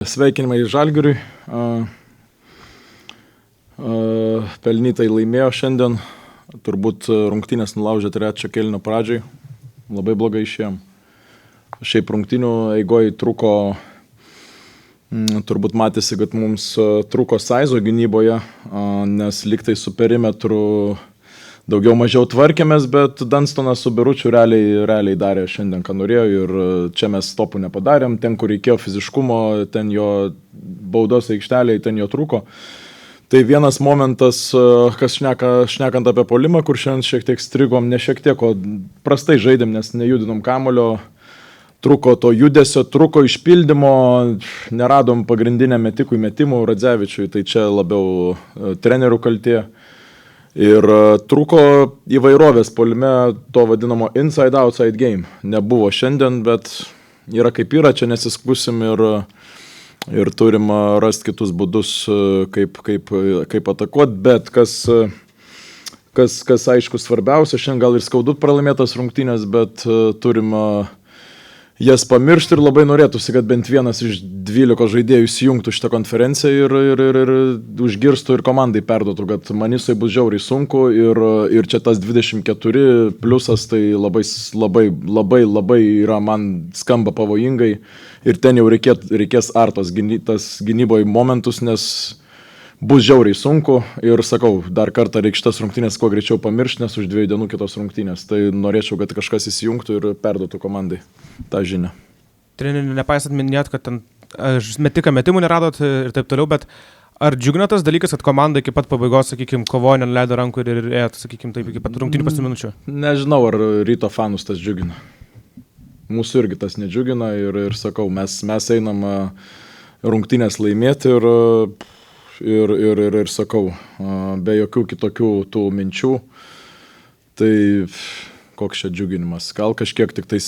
Sveikinimai Žalgiriui. Pelnytai laimėjo šiandien. Turbūt rungtynės nulaužė trečio kėlinio pradžiai. Labai blogai išėjom. Šiaip rungtynių eigoje truko, turbūt matėsi, kad mums truko saizo gynyboje, nes liktai su perimetru daugiau mažiau tvarkėmės, bet Dunstonas su Beručiu realiai darė šiandien, ką norėjo, ir čia mes stopų nepadarėm. Ten, kur reikėjo fiziškumo, ten jo baudos aikštelėje, ten jo trūko. Tai vienas momentas, kas šnekant apie puolimą, kur šiandien šiek tiek strigom, ne šiek tiek, o prastai žaidėm, nes nejudinom kamulio, truko to judesio, truko išpildymo, neradom pagrindinę metikų metimų Radzevičiui, tai čia labiau trenerių kaltė. Ir truko įvairovės puolime to vadinamo inside-outside game. Nebuvo šiandien, bet yra kaip yra, čia nesiskusim ir turim rasti kitus būdus, kaip atakuoti, bet kas aišku svarbiausia, šiandien gal ir skaudu pralaimėtas rungtynės, bet turim jas pamiršti ir labai norėtųsi, kad bent vienas iš 12 žaidėjų įsijungtų šitą konferenciją ir užgirstų ir komandai perduotų, kad Manisui bus žiauriai sunku ir čia tas 24 pliusas tai labai yra, man skamba pavojingai ir ten jau reikės artos tas gynyboje momentus, nes bus žiauriai sunku ir sakau, dar kartą reikia šitas rungtynės kuo greičiau pamiršti, nes už 2 dienų kitos rungtynės. Tai norėčiau, kad kažkas įsijungtų ir perduotų komandai tą žinią. Treneri, nepaisant minėt, kad ten metiką metimų neradot ir taip toliau, bet ar džiugina tas dalykas, kad komanda iki pat pabaigos, sakykime, kovojo, neleido rankų ir ėjo, sakykime, taip iki pat rungtynių pasiminučių? Nežinau, ar Ryto fanus tas džiugina. Mūsų irgi tas nedžiugina ir sakau, mes einam rungtynės laimėti ir sakau, be jokių kitokių tų minčių, tai koks čia džiuginimas. Gal kažkiek tik tais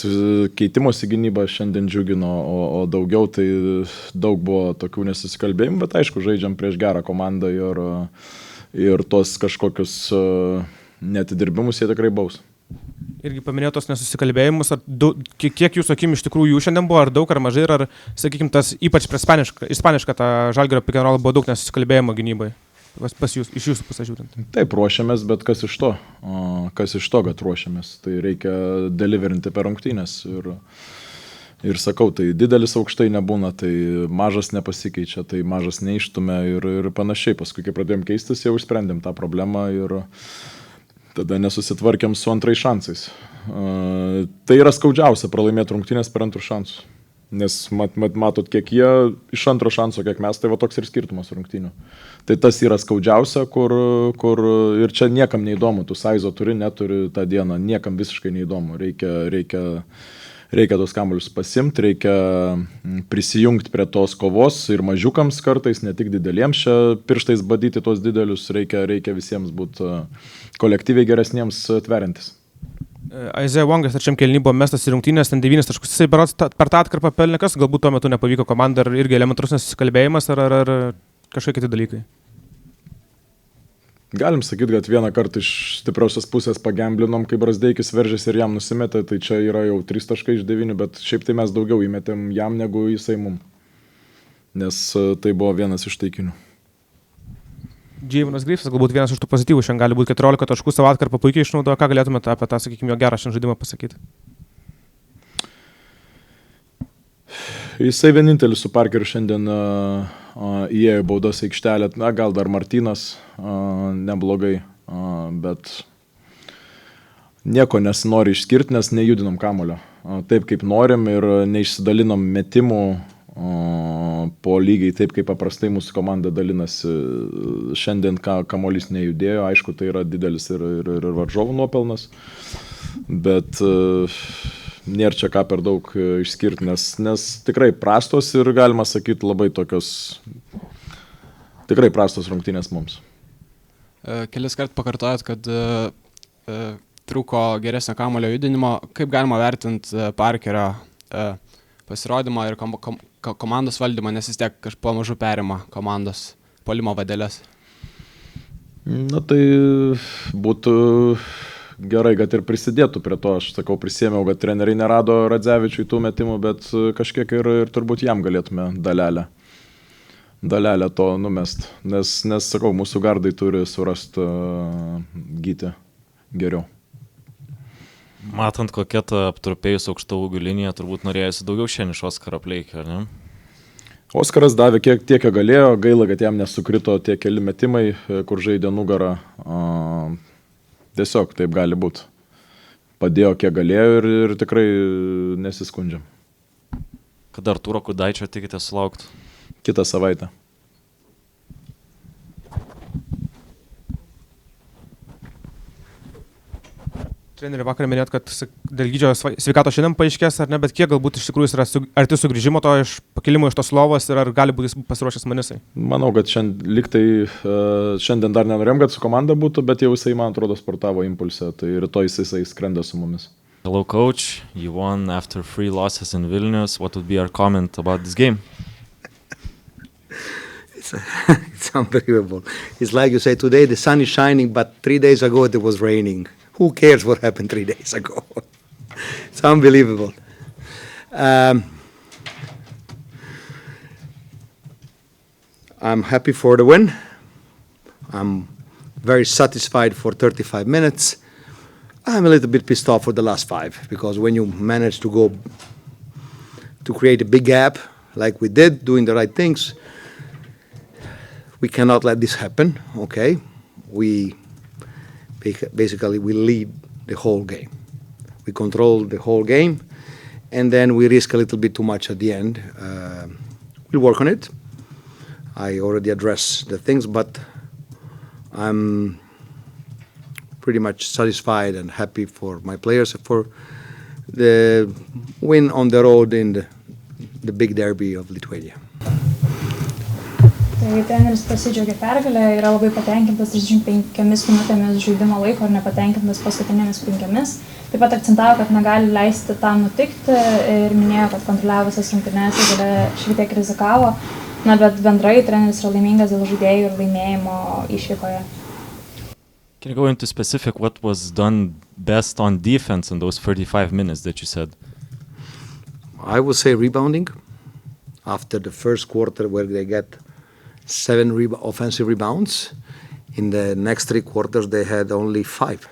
keitimosi gynyba šiandien džiugino, o daugiau tai daug buvo tokių nesusikalbėjimų, bet aišku, žaidžiam prieš gerą komandą ir tos kažkokius neatidirbimus jie tikrai baus. Irgi paminėjo tos nesusikalbėjimus, kiek jūsų akim iš tikrųjų jų šiandien buvo, ar daug, ar mažai, ar, sakykime, tas ypač ispaniška tą Žalgirio pick and roll buvo daug nesusikalbėjimo gynybai, iš jūsų pusės žiūrint? Taip, ruošiamės, bet kas iš to, kad ruošiamės, tai reikia deliverinti per rungtynės ir sakau, tai didelis aukštai nebūna, tai mažas nepasikeičia, tai mažas neištumia ir panašiai, paskui kai pradėjom keistis, jau išsprendėm tą problemą ir tada nesusitvarkėm su antrais šansais. Tai yra skaudžiausia pralaimėti rungtynės per antrus šansus. Nes matot, kiek jie iš antro šanso, kiek mes, tai va toks ir skirtumas rungtynių. Tai tas yra skaudžiausia, kur ir čia niekam neįdomu, tu saizo turi, neturi tą dieną, niekam visiškai neįdomu. Reikia tos kamuolius pasimti, reikia prisijungti prie tos kovos ir mažiukams kartais, ne tik dideliems čia pirštais badyti tos didelius, reikia visiems būti kolektyviai geresniems tveriantis. Wongas trečiam kėliny buvo mestas į rungtynės, ten 9 taškus, jisai berods per tą atkarpą pelnė, kas galbūt tuo metu nepavyko komanda, ar irgi elementarus nesusikalbėjimas, ar kažkokie kiti dalykai? Galim sakyti, kad vieną kartą iš stipriausios pusės pagemblinom, kai Brazdeikis veržėsi ir jam nusimetė, tai čia yra jau 3 taškai iš 9, bet šiaip tai mes daugiau įmetėm jam negu jisai mum, nes tai buvo vienas iš taikinių. Žibėnas Grifas, galbūt vienas iš tų pozityvų, šiandien gali būti 14 taškų, savo atkarpą puikiai išnaudojo, ką galėtumėte apie tą, sakykime, jo gerą šiandien žaidimą pasakyti? Jisai vienintelis su Parkeriu šiandien įėjo baudos aikštelę, gal dar Martynas, neblogai, bet nieko nesinori išskirti, nes nejudinom kamulio. Taip kaip norim ir neišsidalinom metimų po lygiai taip, kaip paprastai mūsų komanda dalinasi. Šiandien kamuolys nejudėjo, aišku, tai yra didelis ir varžovų nuopelnas, bet nėra čia ką per daug išskirti, nes tikrai prastos ir galima sakyti labai tokios, tikrai prastos rungtynės mums. Kelis kart pakartojat, kad trūko geresnio kamuolio judinimo. Kaip galima vertinti Parkerio pasirodymą ir komandos valdymą, nes vis tiek pamažu perima komandos puolimo vadeles? Na tai būtų gerai, kad ir prisidėtų prie to. Aš sakau, prisėmiau, kad treneriai nerado Radzevičiui tų metimų, bet kažkiek ir turbūt jam galėtume dalelę dalelę to numest, nes sakau, mūsų gardai turi surasti gyti geriau. Matant, kokia ta aptrupėjus aukšta ūgių linija, turbūt norėjusi daugiau šiandien iš Oskaro pleikio, ar ne? Oskaras davė tiek, kiek galėjo, gaila, kad jam nesukrito tie keli metimai, kur žaidė nugarą. Tiesiog taip gali būti. Padėjo, kiek galėjo ir tikrai nesiskundžiam. Kada Artūro Kudaičio tikite sulaukti? Kitą savaitę. Treneri, vakar minėjot, kad dėl Gydžio sveikato šiandien paaiškės, ar ne, bet kiek galbūt iš tikrųjų jis yra arti sugrįžimo to iš pakilimo iš tos lovos ir ar gali būti pasiruošęs Manisai? Manau, kad šiandien dar nenorėjom, kad su komanda būtų, bet jau jisai, man atrodo, sportavo impulse, tai rytoj jisai skrenda su mumis. Hello coach, you won after 3 losses in Vilnius. What would be your comment about this game? It's unbelievable. It's like you say, today the sun is shining, but 3 days ago it was raining. Who cares what happened 3 days ago? It's unbelievable. I'm happy for the win. I'm very satisfied for 35 minutes. I'm a little bit pissed off for the last 5, because when you manage to create a big gap like we did, doing the right things, we cannot let this happen, okay? We lead the whole game. We control the whole game, and then we risk a little bit too much at the end. We'll work on it. I already addressed the things, but I'm pretty much satisfied and happy for my players for the win on the road in the big derby of Lithuania. Tai treneris pasidžiaugė pergalę, yra labai patenkintas 35 minutėmis žaidimo laiko ir nepatenkintas paskutinėmis 5. Taip pat akcentavo, kad negali leisti tam nutikti ir minėjo, kad kontroliavo visas rungtynes ir šiek tiek rizikavo. Na, bet bendrai treneris yra laimingas dėl žaidėjų ir laimėjimo išvykoje. Can you go into specific what was done best on defense in those 35 minutes that you said? I would say rebounding. After the first quarter where they get 7 offensive rebounds, in the next 3 quarters they had only 5.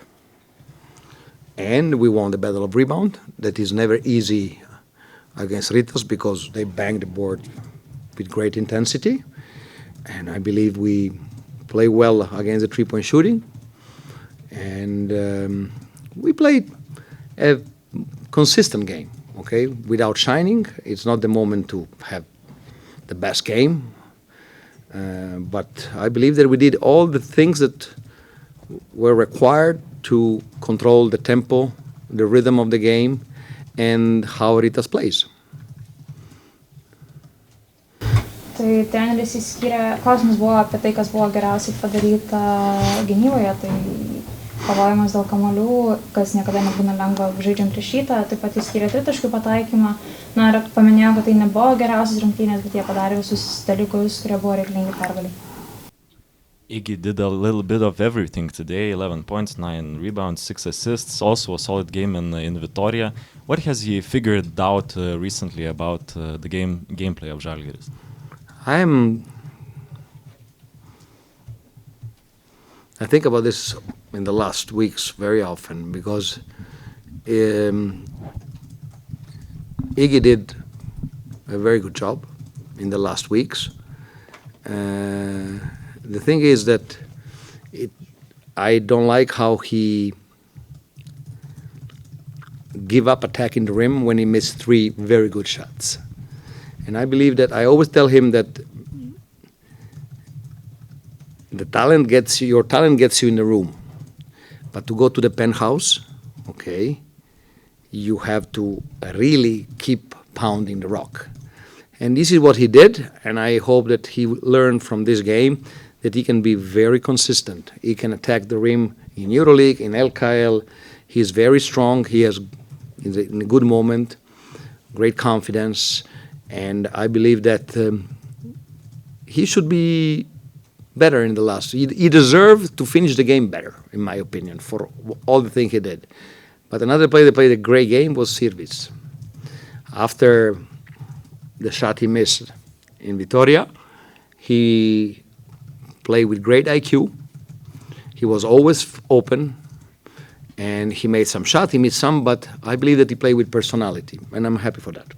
And we won the battle of rebound. That is never easy against Ritas because they bang the board with great intensity. And I believe we play well against the 3-point shooting. And we played a consistent game, okay? Without shining, it's not the moment to have the best game. But I believe that we did all the things that were required to control the tempo, the rhythm of the game, and how Ritas plays. Tai treneris įskyrė, klausimas buvo apie tai, kas buvo geriausiai padaryta gynyboje, tai kovojimas dėl kamuolių, kas niekada nebūna lengva žaidžiant prieš Rytą, taip pat įskyrė 3-taškių pataikymą. Na ir paminėjo, kad tai nebuvo geriausias rungtynės, bet jie padarė visus dalykus, kurie buvo reikalingi pergaliai. Iggy did a little bit of everything today, 11 points, 9 rebounds, 6 assists, also a solid game in Vitoria. What has he figured out recently about the gameplay of Žalgiris? I think about this in the last weeks very often because Iggy did a very good job in the last weeks. The thing is that I don't like how he give up attacking the rim when he missed 3 very good shots. And I believe that I always tell him that your talent gets you in the room, but to go to the penthouse, okay, you have to really keep pounding the rock. And this is what he did, and I hope that he learned from this game that he can be very consistent. He can attack the rim in EuroLeague, in LKL. He's very strong. He has, in a good moment, great confidence, and I believe that he should be better in the last. He deserved to finish the game better, in my opinion, for all the things he did. But another player that played a great game was Sirvis. After the shot he missed in Vitoria, He played with great IQ. He was always open, and he made some shots. He missed some, but I believe that he played with personality, and I'm happy for that.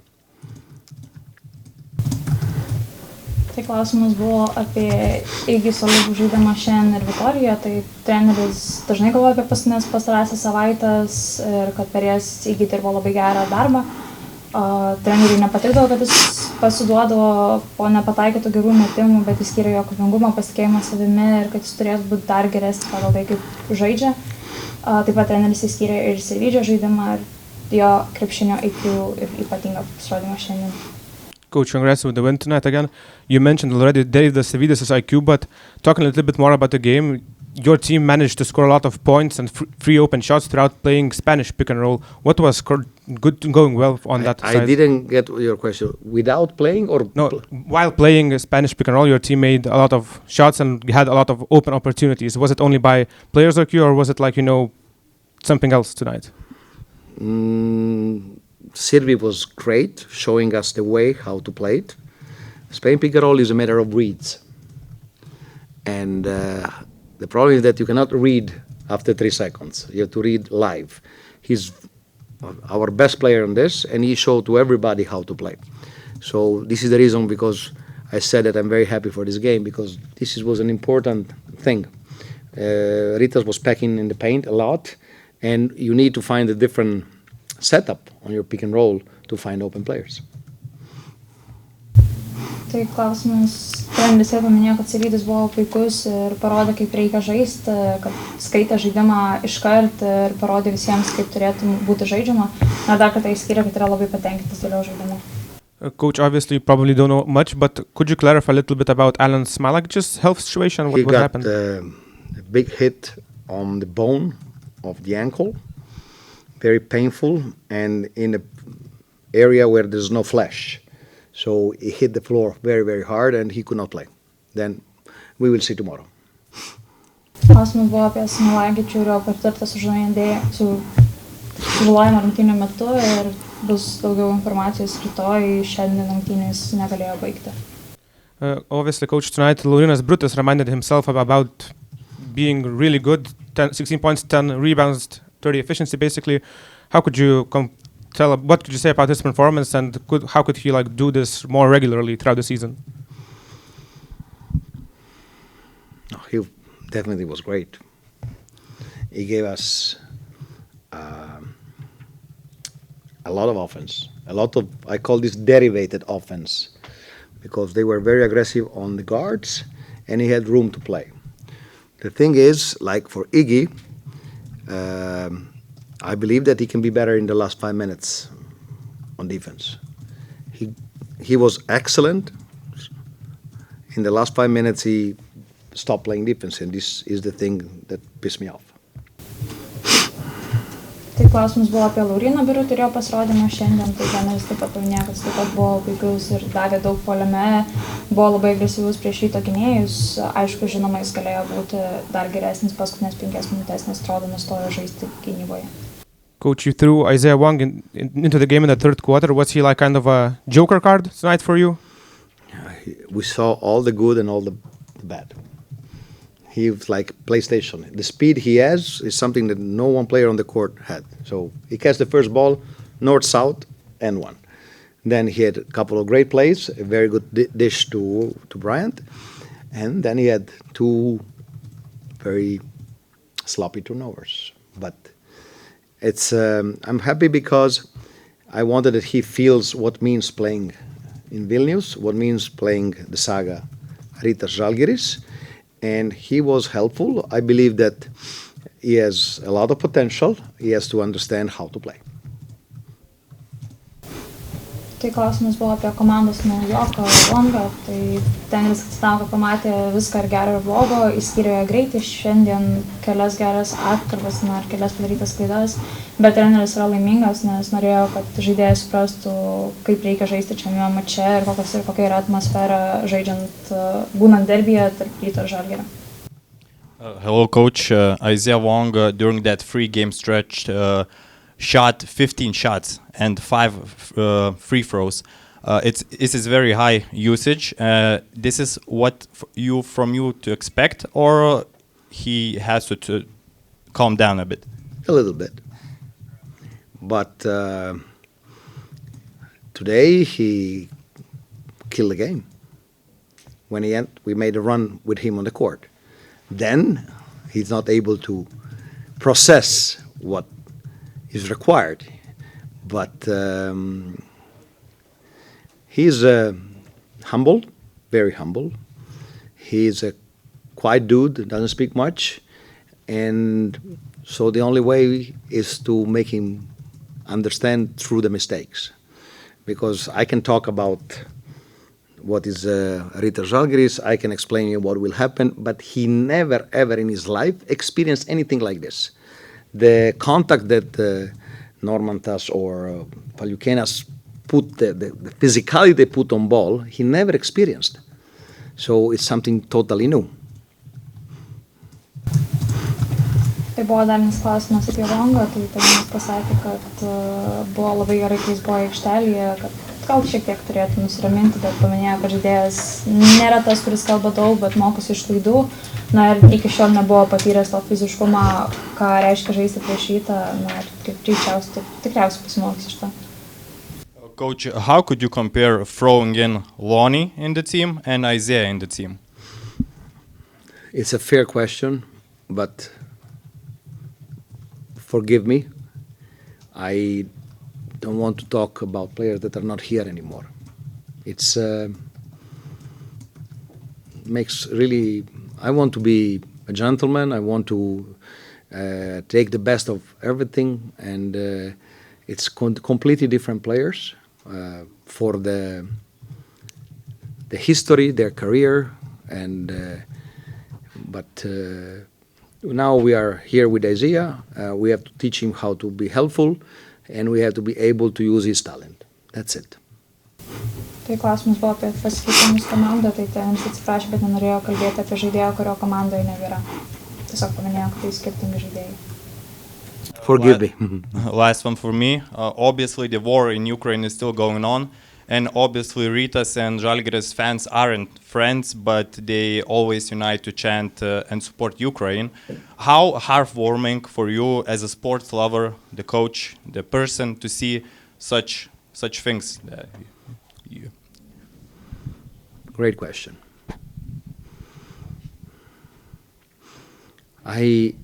Tai klausimas buvo apie Igį solidų žaidimą šiandien ir Vitorijoje. Tai treneris dažnai galvoja apie pastarąsias savaitės ir kad per jas Igį dirbo labai gerą darbą. Treneriui nepatikdavo, kad jis pasiduodavo po nepataikytų gerų metimų, bet jis skyrė jo kovingumą, pasitikėjimą savimi ir kad jis turės būti dar geresnis pagal tai, kaip žaidžia. Taip pat treneris įskyrė ir servidžio žaidimą ir jo krepšinio IQ ir ypatingą pasirodymą šiandien. Coach, congrats with the win tonight again. You mentioned already Dave the Servidis' IQ, but talking a little bit more about the game, your team managed to score a lot of points and free open shots throughout playing Spanish pick and roll. What was going well on that side? I didn't get your question. Without playing or... No, while playing Spanish pick and roll, your team made a lot of shots and had a lot of open opportunities. Was it only by players like you, or was it like, something else tonight? Sirvi was great, showing us the way how to play it. Spain pick and roll is a matter of reads. And the problem is that you cannot read after 3 seconds. You have to read live. He's our best player on this, and he showed to everybody how to play. So this is the reason because I said that I'm very happy for this game, because this was an important thing. Ritas was packing in the paint a lot, and you need to find a different setup on your pick and roll to find open players. Tai klausimas, treneris jau paminėjo, kad Servidis buvo puikus ir parodė, kaip reikia žaisti, kad skaitė žaidimą iškart ir parodė visiems, kaip turėtų būti žaidžiama. Na, dar kartą įskyrė, kad yra labai patenkintas dėl žaidimo. Coach, obviously you probably don't know much, but could you clarify a little bit about Alan Smalagich's health situation? What happened? He got a big hit on the bone of the ankle, very painful, and in an area where there's no flesh. So he hit the floor very, very hard, and he could not play. Then we will see tomorrow. Klausimas buvo apie Smalagičių ir jo patirtą sužalojimą rungtynių metu ir bus daugiau informacijos rytoj, šiandien rungtynės negalėjo baigti. Obviously, Coach, tonight Laurynas Brutus reminded himself about being really good, 16 points, 10 rebounds, 30 efficiency basically. How could you what could you say about his performance, and how could he do this more regularly throughout the season? He definitely was great. He gave us a lot of offense, I call this derivated offense, because they were very aggressive on the guards and he had room to play. The thing is, like for Iggy, I believe that he can be better in the last 5 minutes on defense. He was excellent. In the last 5 minutes, he stopped playing defense, and this is the thing that pissed me off. Tai klausimas buvo apie Lauryną Birutį ir jo pasirodymą šiandien. Tai treneris taip pat paminėjo, kad jis taip pat buvo puikus ir davė daug puolime, buvo labai agresyvus prieš ryto gynėjus. Aišku, žinoma, jis galėjo būti dar geresnis paskutinės 5 minutės, nes atrodo nustojo žaisti gynyboje. Coach, you threw Isaiah Wong into the game in the third quarter. Was he kind of a joker card tonight for you? We saw all the good and all the bad. He was like PlayStation. The speed he has is something that no one player on the court had. So he catch the first ball, north-south, and one. Then he had a couple of great plays, a very good dish to Bryant. And then he had 2 very sloppy turnovers. But I'm happy because I wanted that he feels what means playing in Vilnius, what means playing the saga Ritas Žalgiris, and he was helpful. I believe that he has a lot of potential. He has to understand how to play. Tai klausimas buvo apie komandos naujoką Wongą. Tai treneris atsitavo, kad pamatė viską ir gero ir blogo, išskyrė greitį šiandien kelias geras atkarpas ir kelias padarytas klaidas, bet treneris yra laimingas, nes norėjo, kad žaidėjas suprastų, kaip reikia žaisti šiame mače ir kokia yra atmosfera žaidžiant, būnant derbyje tarp Ryto ir Žalgirio. Hello, Coach. Isaiah Wong, during that 3-game stretch, shot 15 shots and 5 free throws. It is very high usage. This is what from you to expect, or he has to calm down a bit? A little bit. But today he killed the game. When we made a run with him on the court. Then he's not able to process what is required. But he's humble, very humble. He's a quiet dude, doesn't speak much. And so the only way is to make him understand through the mistakes. Because I can talk about what is Rytas Žalgiris, I can explain you what will happen, but he never, ever in his life experienced anything like this. The contact that Normantas or Paliukėnas put, the physicality they put on ball, he never experienced. So it's something totally new. Tai buvo dar vienas klausimas apie Wongą, tai Tenis pasakė, kad buvo labai gerai, kai jis buvo aikštelėje, kad gal šiek tiek turėtų nusiraminti, bet paminėjo, kad žaidėjas nėra tas, kuris kalba daug, bet mokosi iš klaidų. Na ir iki šiol nebuvo patyręs to fiziškumą, ką reiškia žaisti prieš Rytą, na ir tikriausiai pasimokys iš to. Coach, how could you compare throwing in Lonnie in the team and Isaiah in the team? It's a fair question, but forgive me. I don't want to talk about players that are not here anymore. It's makes really. I want to be a gentleman. I want to take the best of everything, and it's completely different players for the history, their career, and but. Now we are here with Isaiah. We have to teach him how to be helpful, and we have to be able to use his talent. That's it. Tai klausimas buvo apie pasikeitimus komandą, tai Tenis atsiprašė, bet nenorėjo kalbėti apie žaidėją, kurio komandoje nebėra. Tiesiog paminėjo, kad tai skirtingi žaidėjai. Forgive me. Last one for me. Obviously, the war in Ukraine is still going on. And obviously, Rytas and Žalgiris fans aren't friends, but they always unite to chant and support Ukraine. How heartwarming for you as a sports lover, the coach, the person, to see such things? Great question. I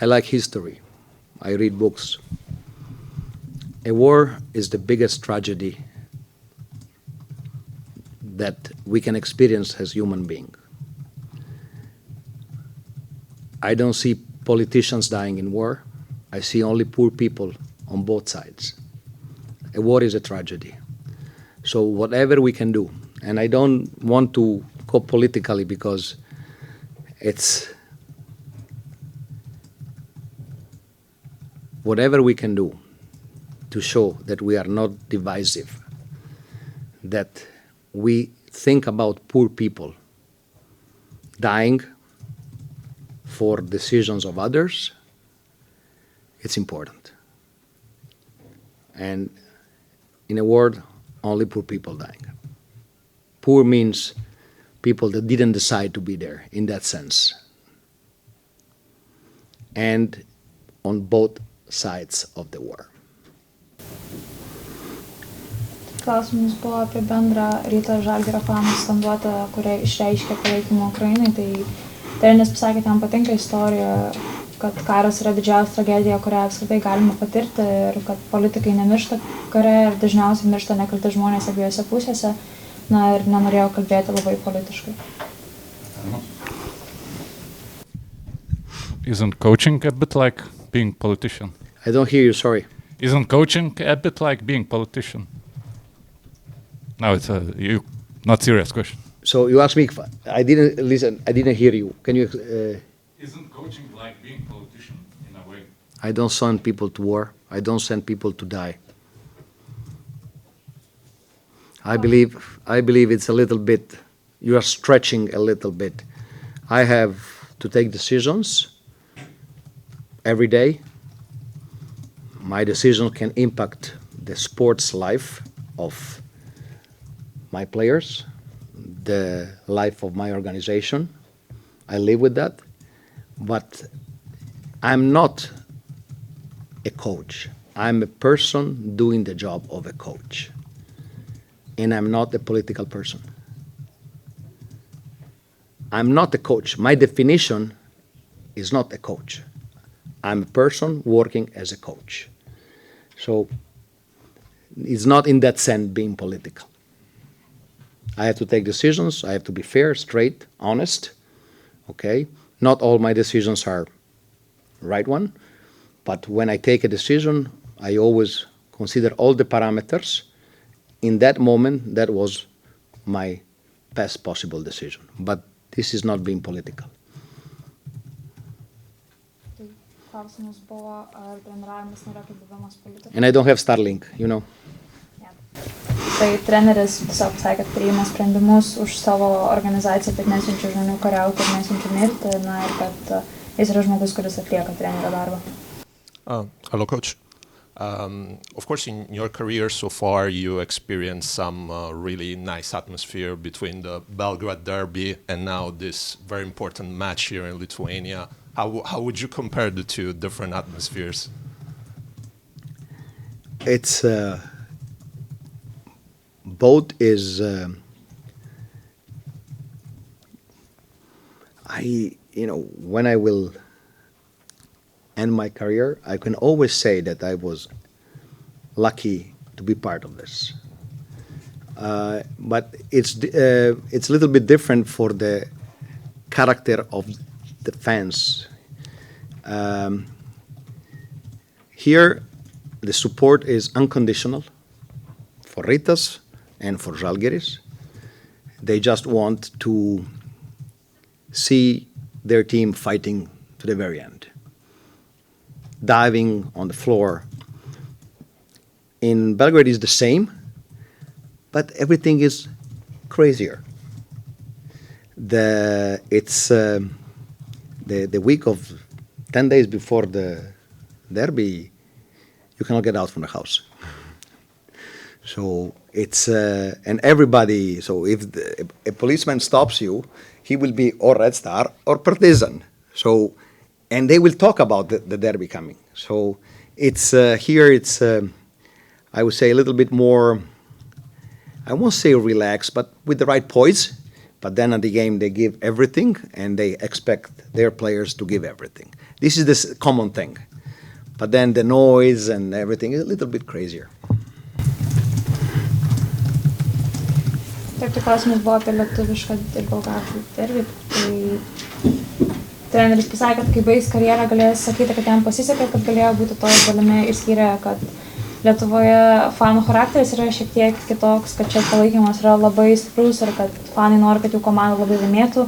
like history. I read books. A war is the biggest tragedy that we can experience as human beings. I don't see politicians dying in war. I see only poor people on both sides. A war is a tragedy. So whatever we can do, and I don't want to go politically because it's whatever we can do to show that we are not divisive, that we think about poor people dying for decisions of others, it's important. And in a word, only poor people dying. Poor means people that didn't decide to be there in that sense. And on both sides of the war. Klausimas buvo apie bendrą Ryto Žalgirio fanų skanduotę, kurie išreiškė palaikymą Ukrainai. Tai Tenis pasakė, jam patinka istorija, kad karas yra didžiausia tragedija, kurią apskritai galima patirti ir kad politikai nemiršta kare ir dažniausiai miršta nekalti žmonės abiejose pusėse. Na ir nenorėjau kalbėti labai politiškai. Isn't coaching a bit like being politician? I don't hear you, sorry. Isn't coaching a bit like being politician? No, it's a not serious question. So you asked me, I didn't listen, I didn't hear you. Can you... Isn't coaching like being politician in a way? I don't send people to war. I don't send people to die. I believe it's a little bit, you are stretching a little bit. I have to take decisions every day. My decision can impact the sports life of my players, the life of my organization. I live with that. But I'm not a coach. I'm a person doing the job of a coach. And I'm not a political person. I'm not a coach. My definition is not a coach. I'm a person working as a coach. So it's not in that sense being political. I have to take decisions. I have to be fair, straight, honest. Okay? Not all my decisions are right one, but when I take a decision, I always consider all the parameters. In that moment, that was my best possible decision. But this is not being political. Klausimas buvo, ar treniravimas nėra kaip buvimas politikas. And I don't have Starlink, you know. Tai treneris tiesiog sakė, kad priima sprendimus už savo organizaciją, bet nesiunčia žmonių kariauti ir nesiunčia mirti, na ir kad jis yra žmogus, kuris atlieka trenerio darbą. Hello, Coach. Of course, in your career so far, you experienced some really nice atmosphere between the Belgrade derby and now this very important match here in Lithuania. How would you compare the two different atmospheres? It's both is when I will end my career, I can always say that I was lucky to be part of this. But it's a little bit different for the character of the fans. Here, the support is unconditional for Rytas and for Žalgiris. They just want to see their team fighting to the very end, diving on the floor. In Belgrade is the same, but everything is crazier. It's the week of 10 days before the derby, you cannot get out from the house. So it's and everybody. So if a policeman stops you, he will be or Red Star or Partizan. So, and they will talk about the derby coming. So it's here. It's I would say a little bit more. I won't say relaxed, but with the right poise. But then at the game they give everything, and they expect their players to give everything. This is the common thing. But then the noise and everything is a little bit crazier. Taip, tai klausimas buvo apie lietuvišką ir bulgarų derbį. Tai treneris pasakė, kad kai baigs karjerą galės sakyti, kad jam pasisekė, kad galėjo būti toje dalimi ir skyrė, kad Lietuvoje fanų charakteris yra šiek tiek kitoks, kad čia palaikymas yra labai stiprus ir kad fanai nori, kad jų komanda labai laimėtų.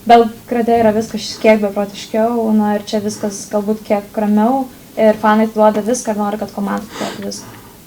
Belgrade yra viskas kiek beprotiškiau, na ir čia viskas galbūt kiek ramiau ir fanai duoda viską ir nori, kad komanda duotų viską.